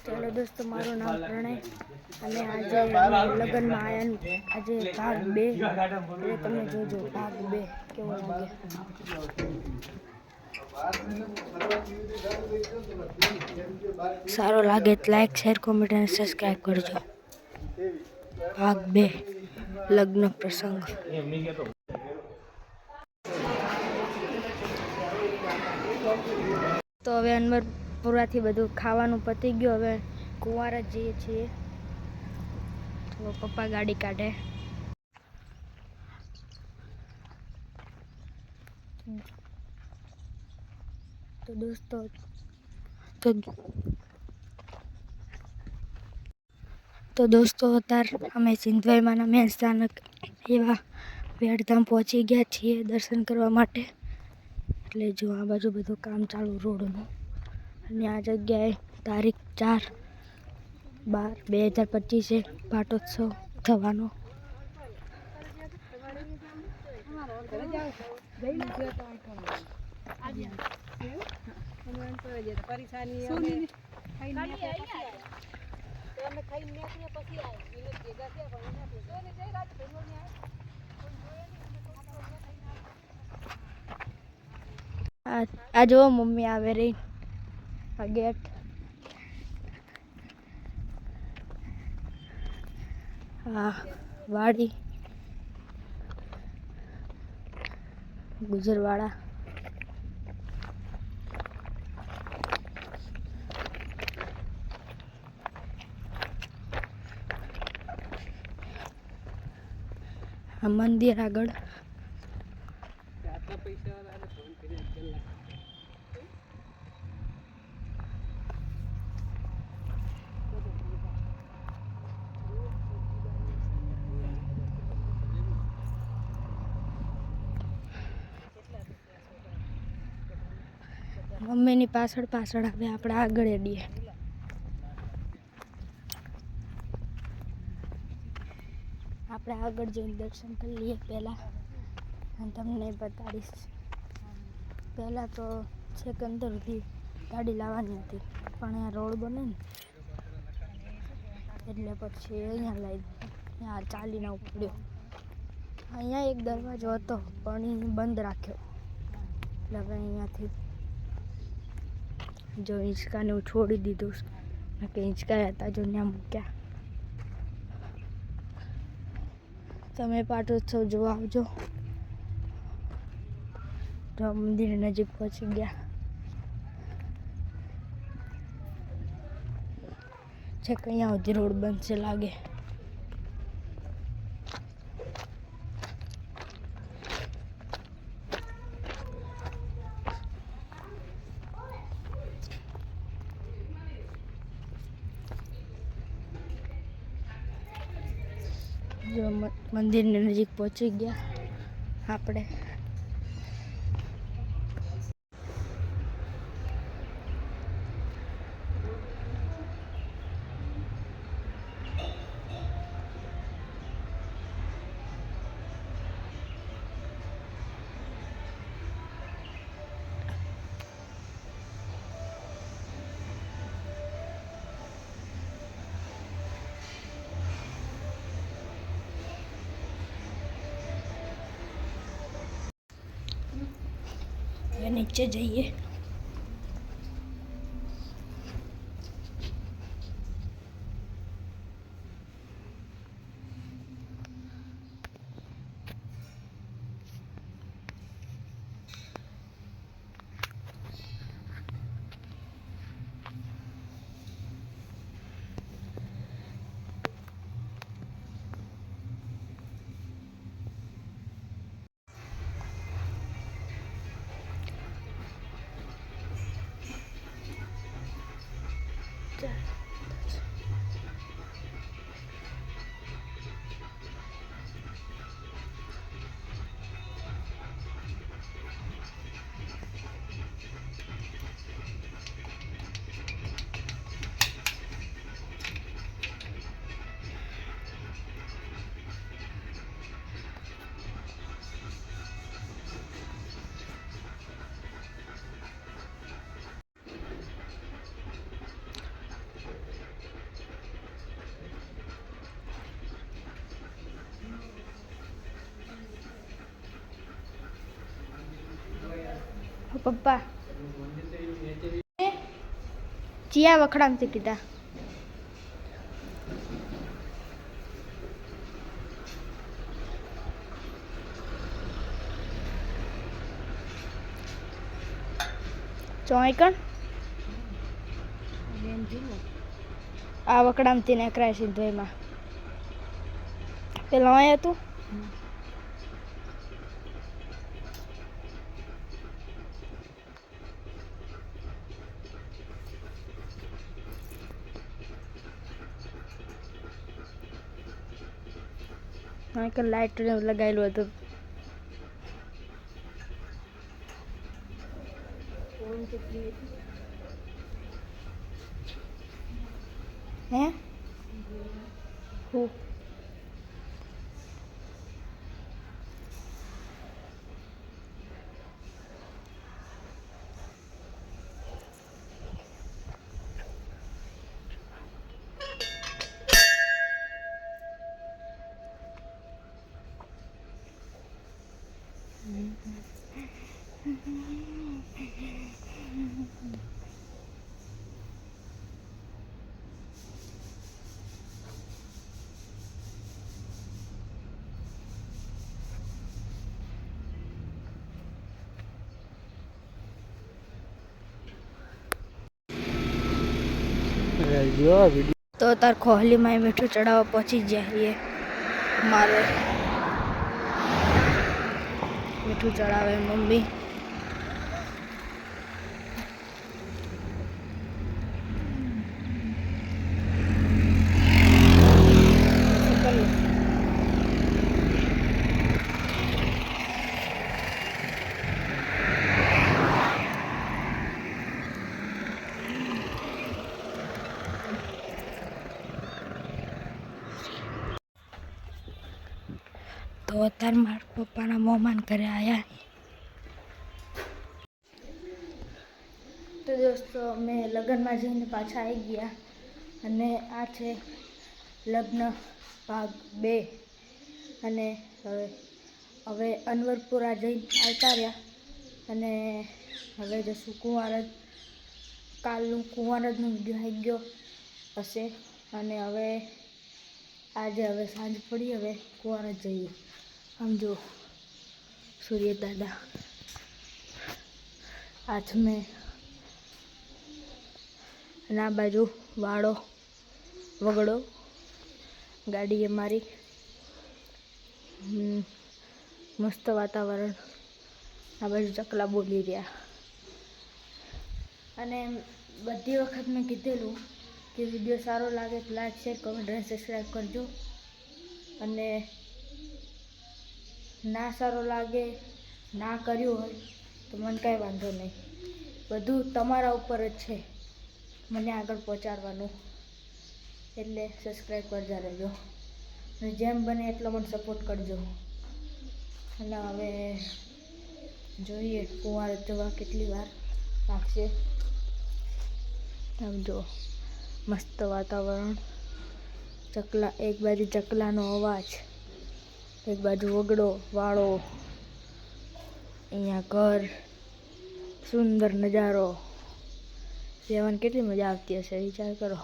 चलो दोस्तों, मारू नाम प्रणय અને આજે લગ્નમાં આયા આજે ભાગ 2 એટલે તમે જોજો ભાગ 2 કેવો લાગે. સારો લાગે તો લાઈક શેર કોમેન્ટ અને સબસ્ક્રાઇબ કરજો. ભાગ 2 લગ્ન પ્રસંગ. તો હવે અનવરપુરાથી બધું ખાવાનું પતી ગયું. હવે કુંવારા જઈએ છીએ. તો પપ્પા ગાડી કાઢે. તો દોસ્તો અત્યારે અમે સિંધવાઈમાંના મેન સ્થાનક એવા વેડધામ પહોંચી ગયા છીએ દર્શન કરવા માટે. એટલે જો આ બાજુ બધું કામ ચાલુ રોડનું. અને આ જગ્યાએ તારીખ 4/12/2025 પાટોત્સવ થવાનો. આ જો મમ્મી આવે રહી. આ ગેટ વાડી ગુજરવાડા. આ મંદિર આગળ મમ્મીની પાછળ હવે આપણે આગળ એડીએ. આપણે આગળ જઈને દર્શન કરી લઈએ પહેલાં. અને તમને બતાડીશ. પહેલાં તો છેક અંદરથી ગાડી લાવવાની હતી, પણ અહીંયા રોડ બને ને એટલે પછી અહીંયા લાવી અહીંયા ચાલીને ઉપડ્યો. અહીંયા એક દરવાજો હતો પણ એ બંધ રાખ્યો. એટલે હવે અહીંયાથી જો હિંચકાને હું છોડી દીધું કે હિંચકા હતા જો ત્યાં મૂક્યા. તમે પાટોત્સવ જોવા આવજો. તો મંદિરની નજીક પહોંચી ગયા છે. અહીંયા સુધી રોડ બનશે લાગે. જો મંદિરની નજીક પહોંચી ગયા આપણે. नीचे जाइए. પપ્પા ચિયા વખડામથી કીધા ચોય કણ આ વકડામથી નેકરાય સિદ્ધોયમાં પેલા અહીંયા હતું અહીં લાઇટ લગાવેલું હતું હે હું તો તાર કોહલીમાં મીઠું ચડાવવા પહોંચી જઈએ મારે મીઠું ચડાવે મમ્મી તો અત્યારે મારા પપ્પાના મહેમાન ઘરે આવ્યા તો દોસ્તો અમે લગ્નમાં જઈને પાછા આવી ગયા અને આ છે લગ્ન ભાગ 2 અને હવે અનવરપુરા જઈને આવતા રહ્યા અને હવે જશું કુંવારજ કાલનું કુંવારજનો વિડીયો આવી ગયો હશે અને હવે આજે હવે સાંજ પડી હવે કુંવારજ જઈએ સમજો સૂર્ય દાદા હાથ મેં અને આ બાજુ વાળો વગડો ગાડી અમારી મસ્ત વાતાવરણ આ બાજુ ચકલા બોલી રહ્યા અને બધી વખત મેં કીધેલું કે વિડીયો સારો લાગે તો લાઈક શેર કમેન્ટ અને સબસ્ક્રાઈબ કરજો અને ના સારો લાગે ના કર્યું હોય તો મને કાંઈ વાંધો નહીં બધું તમારા ઉપર જ છે મને આગળ પહોંચાડવાનું એટલે સબસ્ક્રાઈબ કરતા રહેજો અને જેમ બને એટલો મને સપોર્ટ કરજો અને હવે જોઈએ કુંવારજ જવા કેટલી વાર લાગશે આમ જો મસ્ત વાતાવરણ ચકલા એક બાજુ ચકલાનો અવાજ એક બાજુ વગડો વાળો અહીંયા ઘર સુંદર નજારો રહેવાની કેટલી મજા આવતી હશે વિચાર કરો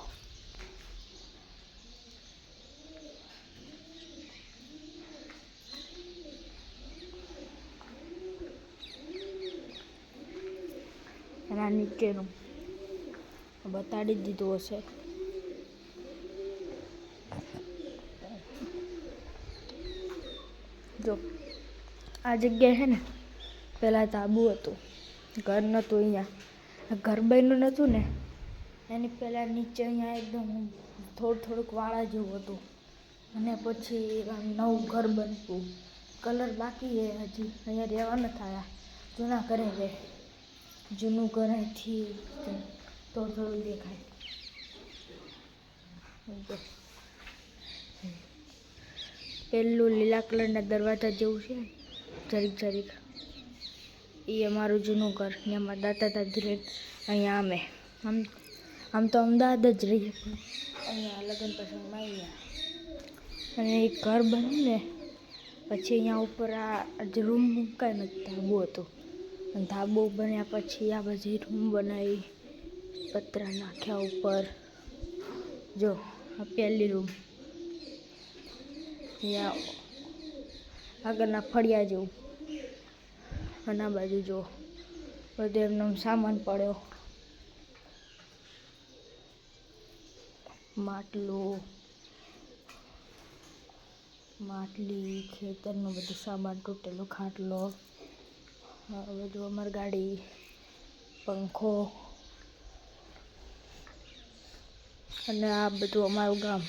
એના નીચેનું બતાડી જ દીધું હશે જો આ જગ્યાએ છે ને પહેલાં તાબુ હતું ઘર નહોતું અહીંયા ઘર બન્યું નહોતું ને એની પહેલાં નીચે અહીંયા એકદમ થોડુંક વાળા જેવું હતું અને પછી નવું ઘર બન્યું કલર બાકી છે હજી અહીંયા રહેવા ન થયા જૂના ઘરે રહે જૂનું ઘર અહીંથી થોડું દેખાય પેલું લીલા કલરના દરવાજા જેવું છે જરીક એ અમારું જૂનું ઘર ને અમારા દાદા દાદી રહે અહીંયા અમે આમ તો અમદાવાદ જ રહીએ પણ અહીંયા લગ્ન પ્રસંગમાં અહીંયા અને એક ઘર બન્યું ને પછી અહીંયા ઉપર આ જે રૂમ કાંઈ નથી તાબુ હતું ધાબો બન્યા પછી આ બધી રૂમ બનાવી, પતરા નાખ્યા ઉપર. જો આ પહેલી રૂમ, અહીંયા આગળના ફળિયા જેવું, અને આ બાજુ જો બધો એમનો સામાન પડ્યો, માટલી, ખેતરનું બધું સામાન, તૂટેલું ખાટલો, બધું અમારી ગાડી, પંખો, અને આ બધું અમારું ગામ.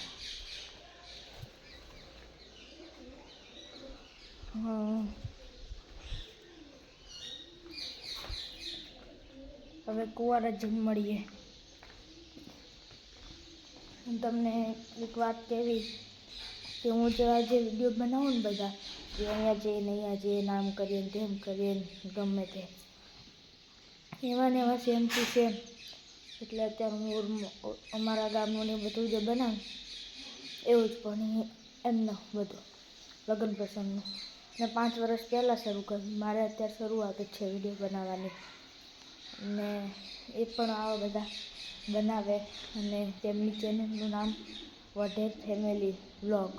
હવે કુંવારા જઈને મળીએ. તમને એક વાત કહેવી કે હું જે આજે વિડીયો બનાવું ને બધા કે અહીંયા જઈને નામ કરીએ ને તેમ કરીએ ને ગમે તે એવા ને એવા સેમ ટુ સેમ. એટલે અત્યારે હું અમારા ગામનું ને બધું જે બનાવું એવું જ, પણ એમનો બધું લગ્ન પ્રસંગનું ને 5 વર્ષ પહેલાં શરૂ કર્યું. મારે અત્યારે શરૂઆત જ છે વિડીયો બનાવવાની, ને એ પણ આવા બધા બનાવે. અને તેમની ચેનલનું નામ વઢેર ફેમિલી વ્લોગ,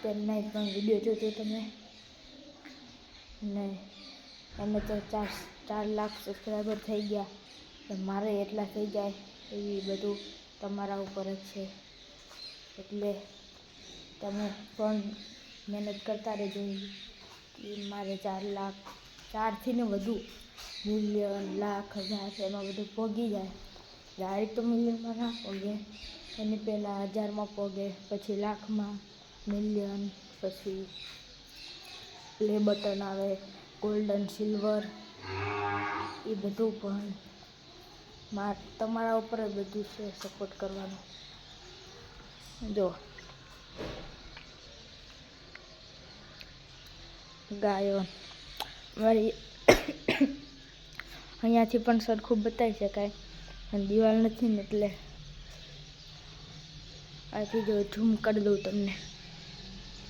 તેમના પણ વિડીયો જોજો તમે. ને એને તો 4 લાખ સબસ્ક્રાઈબર થઈ ગયા, મારે એટલા થઈ જાય એવી બધું તમારા ઉપર જ છે. એટલે તમે પણ મહેનત કરતા રહેજો કે મારે 4 લાખ, 4થી ને વધુ મિલિયન, લાખ, હજાર એમાં બધું પહોંચી જાય. ડાયરેક્ટ તો મિલિયનમાં ના પહોંચે, એની પહેલાં 1000માં પહોંચે, પછી લાખમાં, મિલિયન, પછી પ્લે બટન આવે, ગોલ્ડન, સિલ્વર, એ બધું. પણ તમારા ઉપર જ બધું છે સપોર્ટ કરવાનું. જો ગાયો મારી અહીંયાથી પણ સરખું બતાવી શકાય, અને દિવાલ નથી ને એટલે આથી જો ઝૂમ કરી દઉં તમને.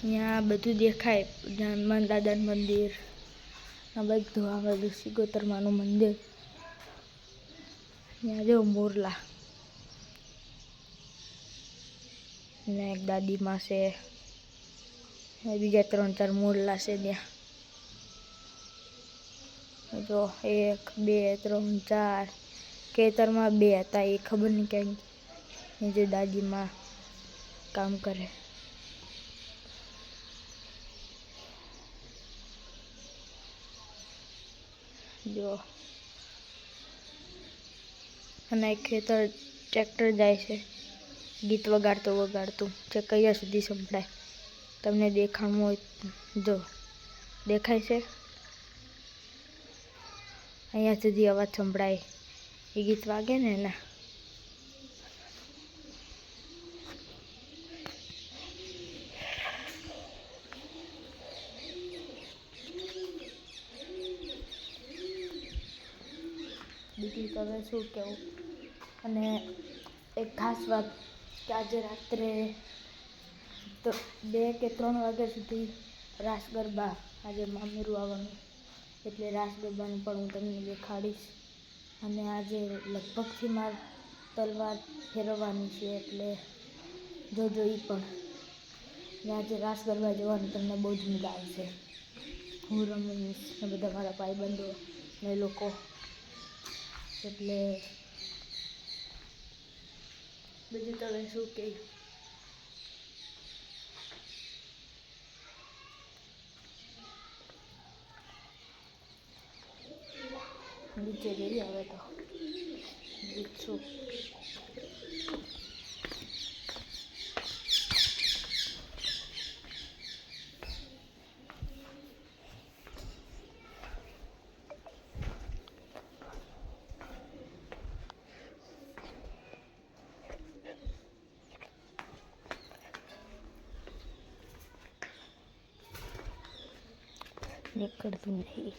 અહીંયા બધું દેખાય, હનુમાન દાદાનું મંદિર, આ બધું સિગોતરમાનું મંદિર. અહીંયા જો મોરલા ને એક દાદીમાં છે, બીજા 3-4 મોરલા છે ત્યાં. જો 1, 2, 3, 4 ખેતરમાં 2 હતા, એ ખબર નહીં ક્યાં જે દાદીમાં કામ કરે. જો અને એક ખેતર ટ્રેક્ટર જાય છે, ગીત વગાડતું જે કયા સુધી સંભળાય. તમને દેખાણું હોય જો દેખાય છે, અહીંયા સુધી અવાજ સંભળાય, એ ગીત વાગે ને એના. બીજું તમે શું કહેવું. અને એક ખાસ વાત કે આજે રાત્રે 2 કે 3 વાગ્યા સુધી રાસ ગરબા, આજે મામેરું આવવાનું, એટલે રાસ ગરબાનું પણ હું તમને દેખાડીશ. અને આજે લગભગથી મારે તલવાર ફેરવવાની છે, એટલે જોજો એ પણ. ને આજે રાસ ગરબા જોવાની તમને બહુ જ મજા આવશે. હું રમીશ ને બધા મારા ભાઈબંધો ને લોકો, એટલે બીજું તમે શું કહે. નીચે જઈએ હવે તો બીજું નીકળતું નહીં.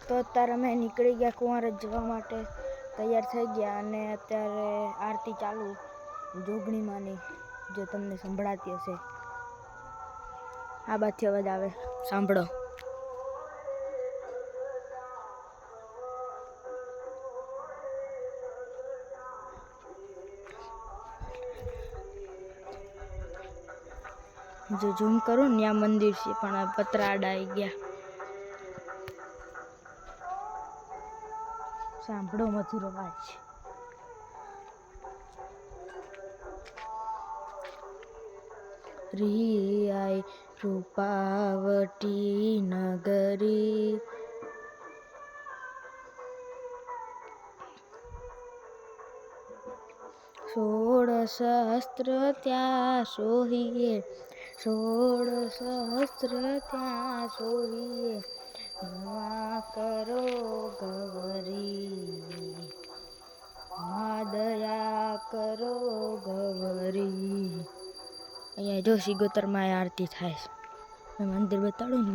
તો અત્યારે અમે નીકળી ગયા કુંવારજ જવા માટે, તૈયાર થઈ ગયા અને અત્યારે આરતી ચાલુ જોગણીમાંની, જો તમને સંભળાતી હશે. આ બાજુથી અવાજ આવે, સાંભળો. જો ઝૂમ કરું ને ત્યાં મંદિર છે પણ પતરા આડા આવી ગયા. સાંભળો મધુર અવાજ. રી આઈ રૂપાવટી નગરી, સોળ સહસ્ત્ર ત્યાં સોહીએ, સોળ સહસ્ત્ર ત્યાં સોહીએ, મા કરો ગવરી, મા દયા કરો ગવરી. અહીંયા જો સિગોતરમાં આરતી થાય છે. મેં મંદિર બતાડું ને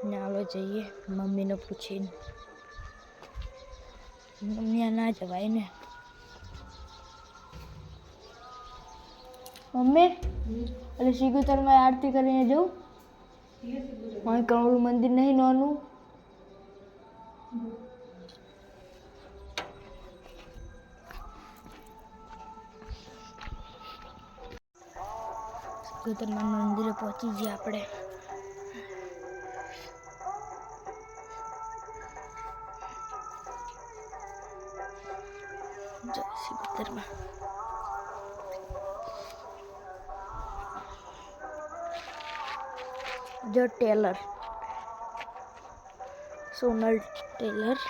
ત્યાં હાલો જઈએ. મમ્મીને પૂછીને, મમ્મી ના જવાય ને. મમ્મી એટલે સિગોતરમાં આરતી કરીને જવું. અહીં કણોલું મંદિર નહીં નાનું. સિગોતરમાં મંદિરે પહોંચી ગયા આપણે. જો સિગોતરમાં જો ટેલર સોનલ ટેલર.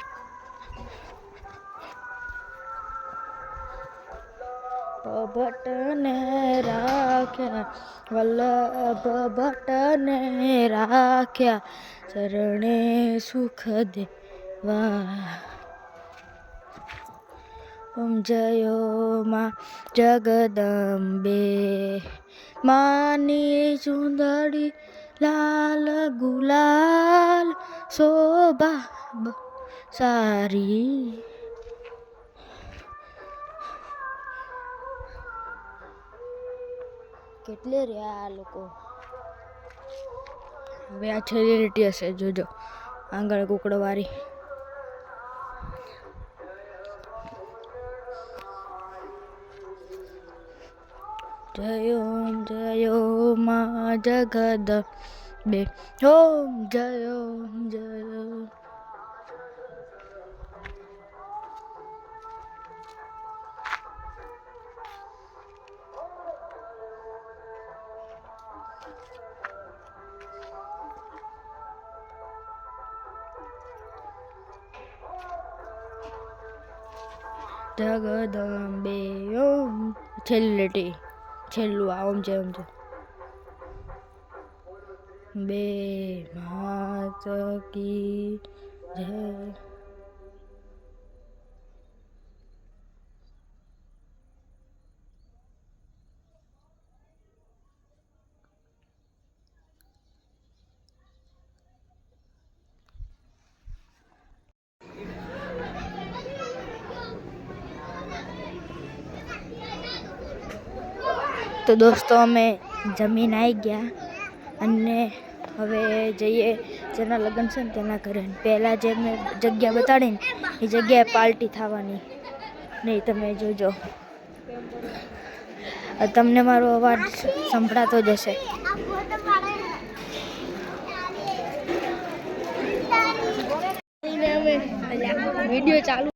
ભટ્ટને રાખ્યા વલ્લભ ભટ્ટને રાખ્યા, ચરણે સુખ દેવા. ઓમ જયો માં જગદંબે, માની ચુંદડી લાલ ગુલાલ, શોભા સારી. કેટલે રહ્યા આ લોકો. હવે આ છેલ્લી હશે, જોજો આંગળ કુકડવારી. જયો માં જગદંબે, ઓમ જયો જયો. જગદંબે ઓમ. છેલ્લી છેલ્લું આ ઓમ છે. ઓમ છે બે માત કી જય. તો દોસ્તો અમે જમીન આવી ગયા અને હવે જઈએ જેના લગ્ન છે ને તેના ઘરે. પહેલાં જે મેં જગ્યા બતાડીને એ જગ્યાએ પાર્ટી થવાની નહીં, તમે જોજો. તમને મારો અવાજ સંભળાતો જ હશે. વિડીયો ચાલુ.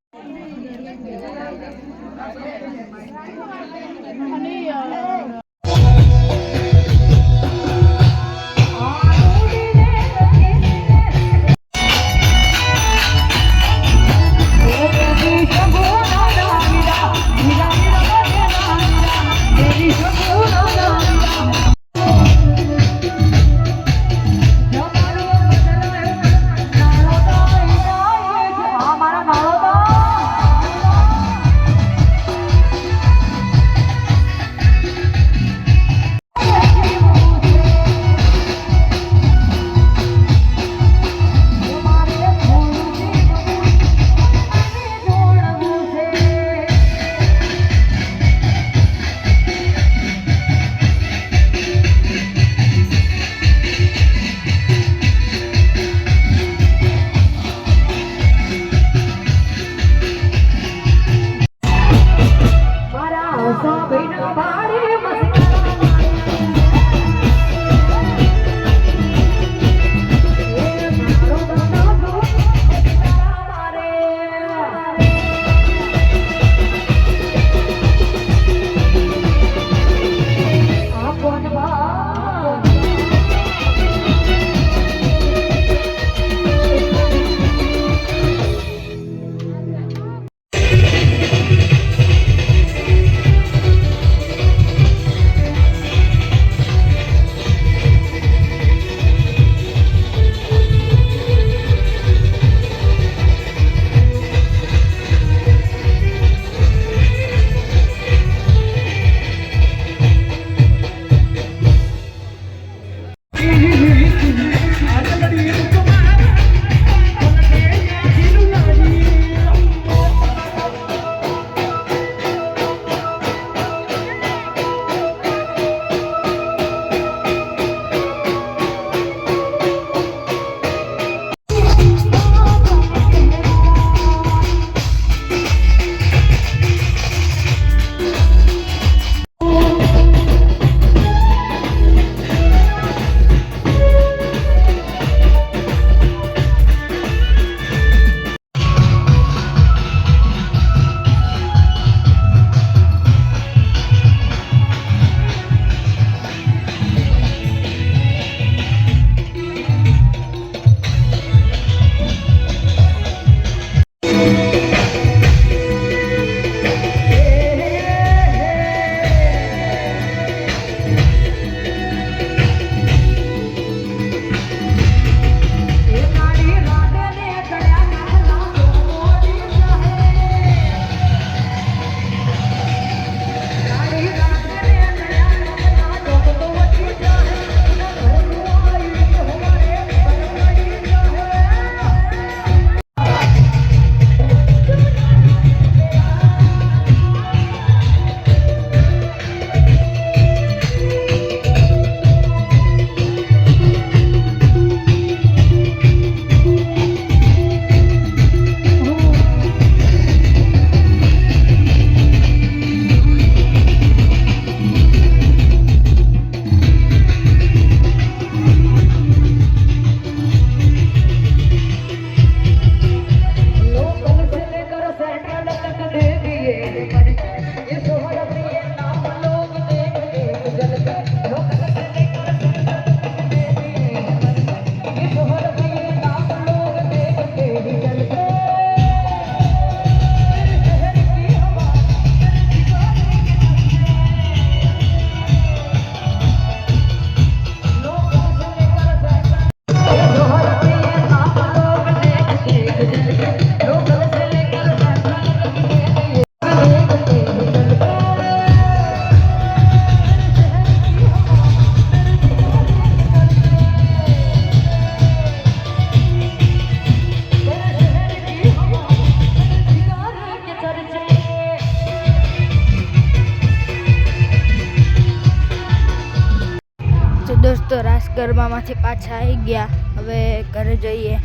ગરબામાંથી પાછા આવી ગયા. હવે ઘરે જઈએ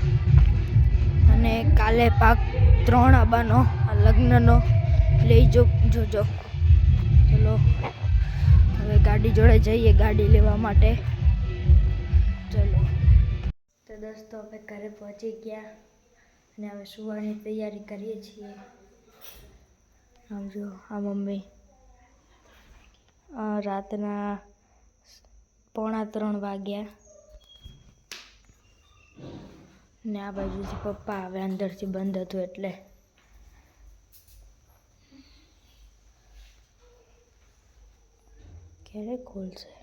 અને કાલે પાક 3 આવવાનો આ લગ્નનો લઈ જોજો. ચલો હવે ગાડી જોડે જઈએ ગાડી લેવા માટે. ચલો તો દોસ્તો હવે ઘરે પહોંચી ગયા અને હવે સુવાની તૈયારી કરીએ છીએ. આમ જો આ મમ્મી રાતના 2:45 વાગ્યા ને આ બાજુથી પપ્પા હવે અંદરથી બંધ હતું એટલે ક્યારે ખોલશે.